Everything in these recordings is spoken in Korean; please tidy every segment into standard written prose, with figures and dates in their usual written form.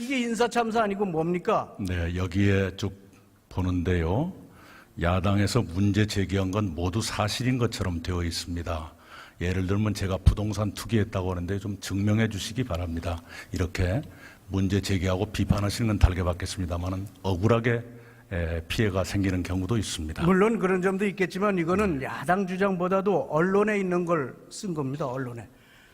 이게 인사참사 아니고 뭡니까? 네, 여기에 쭉 보는데요. 야당에서 문제 제기한 건 모두 사실인 것처럼 되어 있습니다. 예를 들면 제가 부동산 투기했다고 하는데 좀 증명해 주시기 바랍니다. 이렇게 문제 제기하고 비판하시는 건 달게 받겠습니다만은 억울하게 피해가 생기는 경우도 있습니다. 물론 그런 점도 있겠지만 이거는 야당 주장보다도 언론에 있는 걸 쓴 겁니다. 언론에.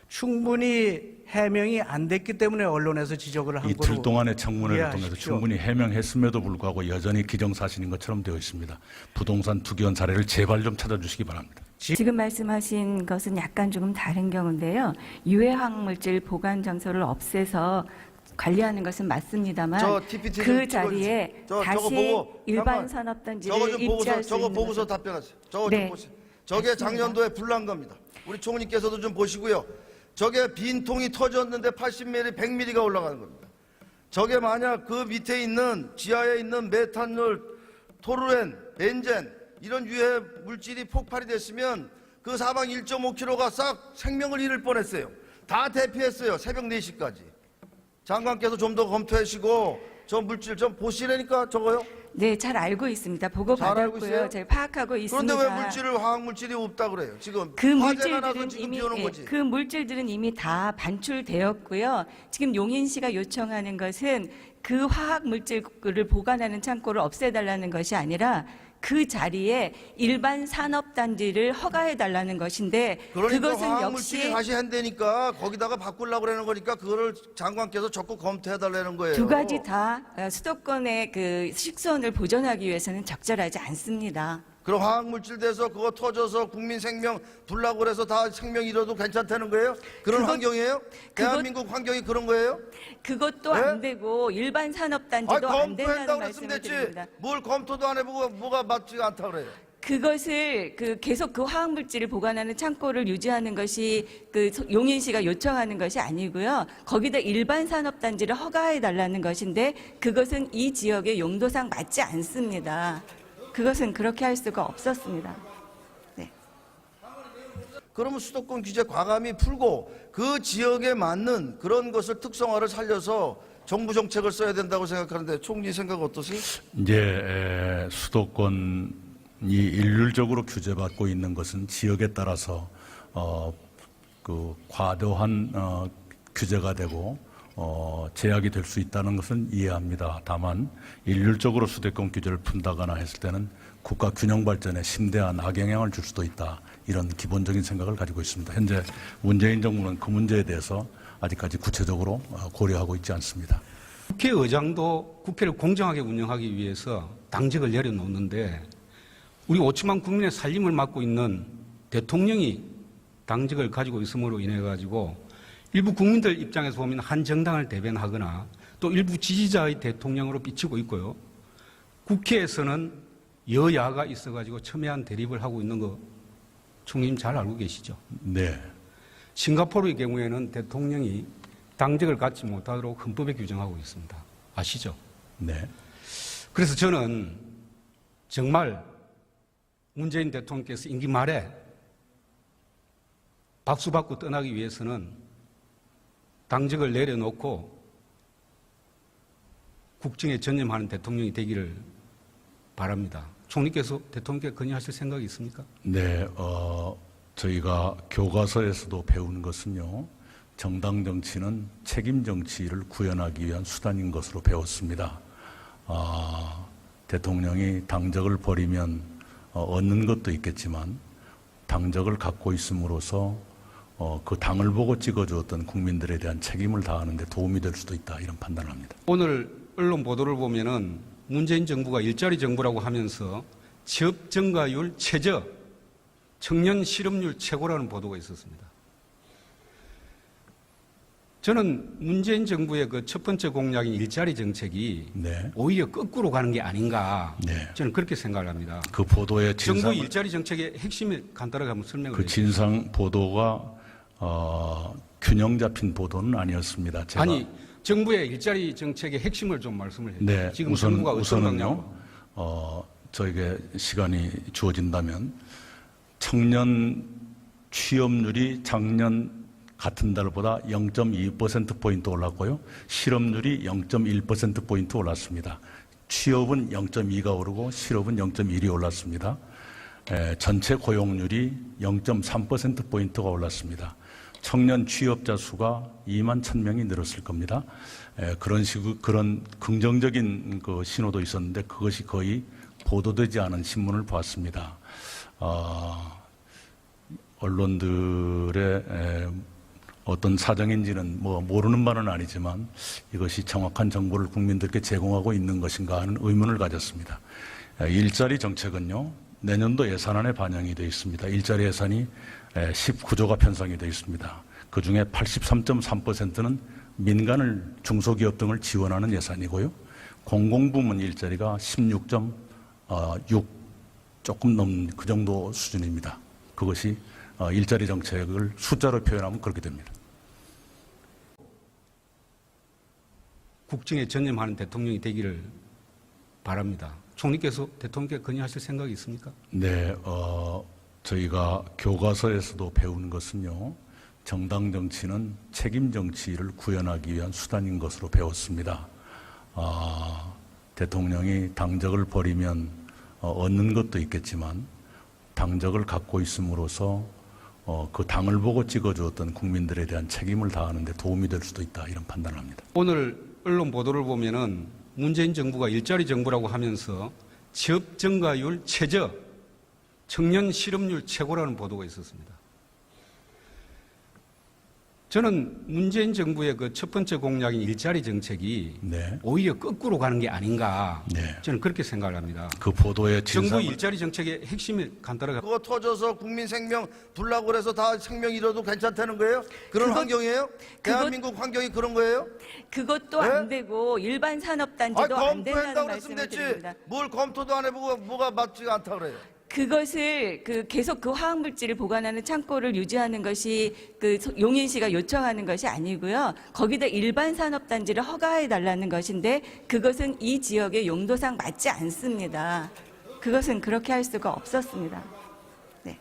충분히 해명이 안 됐기 때문에 언론에서 지적을 한 거로 이틀 동안의 청문회를 통해서 이해하십시오. 충분히 해명했음에도 불구하고 여전히 기정사실인 것처럼 되어 있습니다. 부동산 투기한 사례를 제발 좀 찾아주시기 바랍니다. 지금 말씀하신 것은 약간 조금 다른 경우인데요. 유해화학물질 보관 장소를 없애서 관리하는 것은 맞습니다만 그 자리에 다시 일반 산업단지를 입지할 수 저거 있는 보고서 것은 답변하세요. 저거 네, 좀 보세요. 저게 맞습니다. 작년도에 불난 겁니다. 우리 총리께서도 좀 보시고요. 저게 빈 통이 터졌는데 80mm, 100mm가 올라가는 겁니다. 저게 만약 그 밑에 있는 지하에 있는 메탄올, 토루렌, 벤젠 이런 유해 물질이 폭발이 됐으면 그 사방 1.5km가 싹 생명을 잃을 뻔했어요. 다 대피했어요. 새벽 4시까지. 장관께서 좀 더 검토하시고 저 물질 좀 보시라니까 저거요. 네, 잘 알고 있습니다. 보고 잘 알고 받았고요. 있어요? 제가 파악하고 있습니다. 그런데 왜 화학 물질이 없다 그래요? 지금 그 화재가 나서 물질들은 지금 이미 비오는 거지. 그 물질들은 이미 다 반출되었고요. 지금 용인 씨가 요청하는 것은 그 화학 물질을 보관하는 창고를 없애달라는 것이 아니라 그 자리에 일반 산업단지를 허가해달라는 것인데 그러니까 그것은 화학 역시 물질이 다시 한다니까 거기다가 바꾸려고 그러는 거니까 그거를 장관께서 적극 검토해달라는 거예요. 두 가지 다 수도권의 그 식수원을 보존하기 위해서는 적절하지 않습니다. 그럼 화학 물질 돼서 그거 터져서 국민 생명 불나고 그래서 다 생명 잃어도 괜찮다는 거예요? 그런 환경이에요? 대한민국 환경이 그런 거예요? 그것도 네? 안 되고 일반 산업단지도 안 된다는 검토한다고 말씀을 그랬으면 드립니다. 됐지. 뭘 검토도 안 해보고 뭐가 맞지 않다 그래요? 그것을 계속 그 화학물질을 보관하는 창고를 유지하는 것이 용인시가 요청하는 것이 아니고요. 거기다 일반 산업단지를 허가해 달라는 것인데 그것은 이 지역의 용도상 맞지 않습니다. 그것은 그렇게 할 수가 없었습니다. 네. 그러면 수도권 규제 과감히 풀고 그 지역에 맞는 그런 것을 특성화를 살려서 정부 정책을 써야 된다고 생각하는데 총리 생각 어떠세요? 이제 수도권이 일률적으로 규제받고 있는 것은 지역에 따라서 그 과도한 규제가 되고 제약이 될 수 있다는 것은 이해합니다. 다만 일률적으로 수도권 규제를 푼다거나 했을 때는 국가 균형 발전에 심대한 악영향을 줄 수도 있다. 이런 기본적인 생각을 가지고 있습니다. 현재 문재인 정부는 그 문제에 대해서 아직까지 구체적으로 고려하고 있지 않습니다. 국회의장도 국회를 공정하게 운영하기 위해서 당직을 내려놓는데 우리 5천만 국민의 살림을 맡고 있는 대통령이 당직을 가지고 있음으로 인해 가지고 일부 국민들 입장에서 보면 한 정당을 대변하거나 또 일부 지지자의 대통령으로 비치고 있고요. 국회에서는 여야가 있어가지고 첨예한 대립을 하고 있는 거 총리님 잘 알고 계시죠? 네. 싱가포르의 경우에는 대통령이 당직을 갖지 못하도록 헌법에 규정하고 있습니다. 아시죠? 네. 그래서 저는 정말 문재인 대통령께서 임기 말에 박수 받고 떠나기 위해서는 당직을 내려놓고 국정에 전념하는 대통령이 되기를 바랍니다. 총리께서 대통령께 건의하실 생각이 있습니까? 네, 저희가 교과서에서도 배운 것은요, 정당 정치는 책임 정치를 구현하기 위한 수단인 것으로 배웠습니다. 대통령이 당적을 버리면 얻는 것도 있겠지만 당적을 갖고 있음으로써 그 당을 보고 찍어주었던 국민들에 대한 책임을 다하는 데 도움이 될 수도 있다, 이런 판단을 합니다. 오늘 언론 보도를 보면은 문재인 정부가 일자리 정부라고 하면서 취업 증가율 최저, 청년 실업률 최고라는 보도가 있었습니다. 저는 문재인 정부의 그 첫 번째 공약인 일자리 정책이 네. 오히려 거꾸로 가는 게 아닌가, 네. 저는 그렇게 생각을 합니다. 그 보도의 정부 진상, 일자리 정책의 핵심을 간단하게 한번 설명을 그 해주세요. 진상 보도가 균형 잡힌 보도는 아니었습니다. 제가 아니, 정부의 일자리 정책의 핵심을 좀 말씀을 해주세요. 네, 지금 정부가 어떤 방향으로? 우선은요, 저에게 시간이 주어진다면 청년 취업률이 작년 같은 달보다 0.2%포인트 올랐고요. 실업률이 0.1%포인트 올랐습니다. 취업은 0.2가 오르고 실업은 0.1이 올랐습니다. 전체 고용률이 0.3%포인트가 올랐습니다. 청년 취업자 수가 2만 1,000명이 늘었을 겁니다. 그런 긍정적인 그 신호도 있었는데 그것이 거의 보도되지 않은 신문을 보았습니다. 언론들의 어떤 사정인지는 모르는 바는 아니지만 이것이 정확한 정보를 국민들께 제공하고 있는 것인가 하는 의문을 가졌습니다. 일자리 정책은요, 내년도 예산안에 반영이 되어 있습니다. 일자리 예산이 19조가 편성이 되어 있습니다. 그 중에 83.3%는 민간을 중소기업 등을 지원하는 예산이고요. 공공부문 일자리가 16.6 조금 넘는 그 정도 수준입니다. 그것이 일자리 정책을 숫자로 표현하면 그렇게 됩니다. 국정에 전념하는 대통령이 되기를 바랍니다. 총리께서 대통령께 건의하실 생각이 있습니까? 네, 저희가 교과서에서도 배운 것은요, 정당 정치는 책임 정치를 구현하기 위한 수단인 것으로 배웠습니다. 대통령이 당적을 버리면 얻는 것도 있겠지만 당적을 갖고 있음으로써 그 당을 보고 찍어주었던 국민들에 대한 책임을 다하는 데 도움이 될 수도 있다, 이런 판단을 합니다. 오늘 언론 보도를 보면은 문재인 정부가 일자리 정부라고 하면서 취업 증가율 최저, 청년 실업률 최고라는 보도가 있었습니다. 저는 문재인 정부의 그 첫 번째 공약인 일자리 정책이 네. 오히려 거꾸로 가는 게 아닌가, 네. 저는 그렇게 생각을 합니다. 그 보도의 정부 진상을 일자리 정책의 핵심이 간단하게 그거 터져서 국민 생명 불나고 그래서 다 생명 잃어도 괜찮다는 거예요? 그런 환경이에요? 대한민국 환경이 그런 거예요? 그것도 네? 안 되고 일반 산업단지도 안 된다는 검토한다고 말씀을 그랬으면 됐지. 드립니다. 뭘 검토도 안 해보고 뭐가 맞지가 않다 그래요? 그것을 계속 그 화학물질을 보관하는 창고를 유지하는 것이 용인시가 요청하는 것이 아니고요. 거기다 일반 산업단지를 허가해 달라는 것인데 그것은 이 지역의 용도상 맞지 않습니다. 그것은 그렇게 할 수가 없었습니다. 네.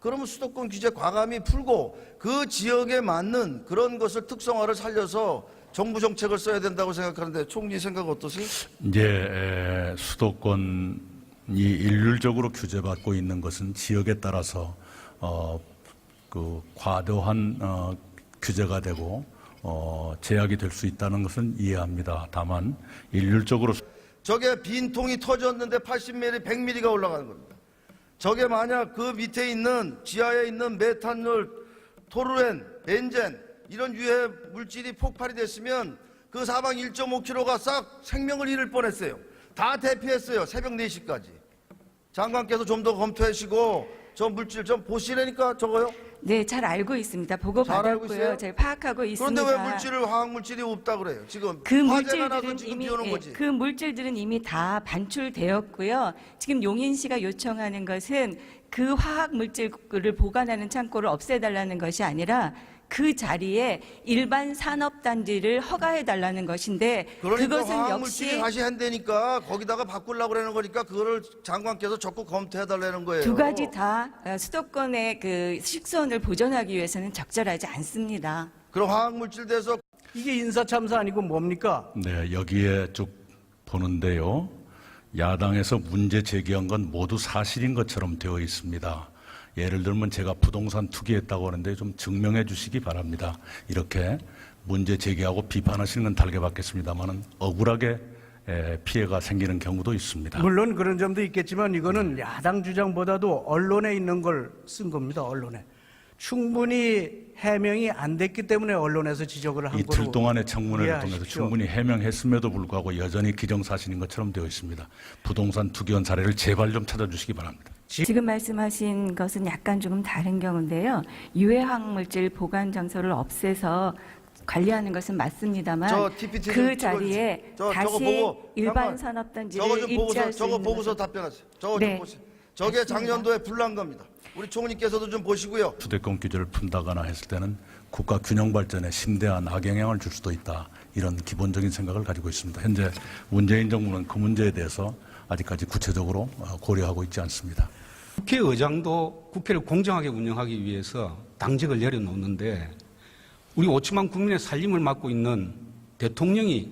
그러면 수도권 규제 과감히 풀고 그 지역에 맞는 그런 것을 특성화를 살려서 정부 정책을 써야 된다고 생각하는데 총리 생각 어떠세요? 이제 수도권이 일률적으로 규제받고 있는 것은 지역에 따라서 그 과도한 규제가 되고 제약이 될 수 있다는 것은 이해합니다. 다만 일률적으로 저게 빈통이 터졌는데 80mm, 100mm가 올라가는 겁니다. 저게 만약 그 밑에 있는 지하에 있는 메탄올, 토루렌, 벤젠 이런 유해 물질이 폭발이 됐으면 그 사방 1.5km가 싹 생명을 잃을 뻔했어요. 다 대피했어요. 새벽 4시까지. 장관께서 좀 더 검토하시고 저 물질 좀 보시라니까 저거요. 네, 잘 알고 있습니다. 보고 잘 알고 받았고요. 있어요? 잘 파악하고 있습니다. 그런데 왜 물질을 화학 물질이 없다 그래요? 지금 그 화재가 나서 물질들은 지금 이미 비오는 거지. 그 물질들은 이미 다 반출되었고요. 지금 용인시가 요청하는 것은 그 화학 물질을 보관하는 창고를 없애달라는 것이 아니라 그 자리에 일반 산업단지를 허가해달라는 것인데 그러니까 그것은 화학 물질이 역시 다시 한다니까 거기다가 바꾸려고 그러는 거니까 그거를 장관께서 적극 검토해달라는 거예요. 두 가지 다 수도권의 그 식수원을 보존하기 위해서는 적절하지 않습니다. 그럼 화학 물질 돼서 이게 인사참사 아니고 뭡니까? 네, 여기에 쭉 보는데요. 야당에서 문제 제기한 건 모두 사실인 것처럼 되어 있습니다. 예를 들면 제가 부동산 투기했다고 하는데 좀 증명해 주시기 바랍니다. 이렇게 문제 제기하고 비판하시는 건 달게 받겠습니다만은 억울하게 피해가 생기는 경우도 있습니다. 물론 그런 점도 있겠지만 이거는 야당 주장보다도 언론에 있는 걸 쓴 겁니다. 언론에. 충분히 해명이 안 됐기 때문에 언론에서 지적을 한 거로 이틀 동안의 청문회를 통해서 이해하십시오. 충분히 해명했음에도 불구하고 여전히 기정사실인 것처럼 되어 있습니다. 부동산 투기한 사례를 제발 좀 찾아주시기 바랍니다. 지금 말씀하신 것은 약간 조금 다른 경우인데요. 유해화학물질 보관 장소를 없애서 관리하는 것은 맞습니다만 저 TPT 그 좀 자리에 찍어주세요. 저거 다시 보고 일반 잠깐만. 산업단지를 저거 좀 보고서 입지할 수 저거 있는 보고서 것은 답변하세요. 저거 네. 좀 보세요. 저게 맞습니다. 작년도에 불난 겁니다. 우리 총리께서도 좀 보시고요. 수도권 규제를 푼다거나 했을 때는 국가 균형 발전에 심대한 악영향을 줄 수도 있다. 이런 기본적인 생각을 가지고 있습니다. 현재 문재인 정부는 그 문제에 대해서 아직까지 구체적으로 고려하고 있지 않습니다. 국회의장도 국회를 공정하게 운영하기 위해서 당직을 내려놓는데 우리 5천만 국민의 살림을 맡고 있는 대통령이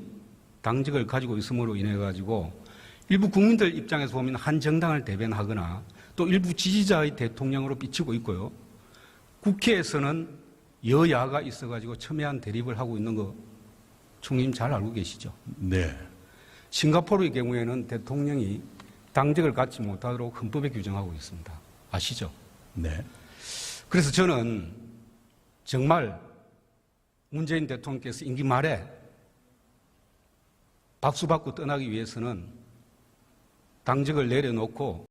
당직을 가지고 있음으로 인해 가지고 일부 국민들 입장에서 보면 한 정당을 대변하거나 또 일부 지지자의 대통령으로 비치고 있고요. 국회에서는 여야가 있어 가지고 첨예한 대립을 하고 있는 거 총리님 잘 알고 계시죠? 네. 싱가포르의 경우에는 대통령이 당직을 갖지 못하도록 헌법에 규정하고 있습니다. 아시죠? 네. 그래서 저는 정말 문재인 대통령께서 임기 말에 박수 받고 떠나기 위해서는 당직을 내려놓고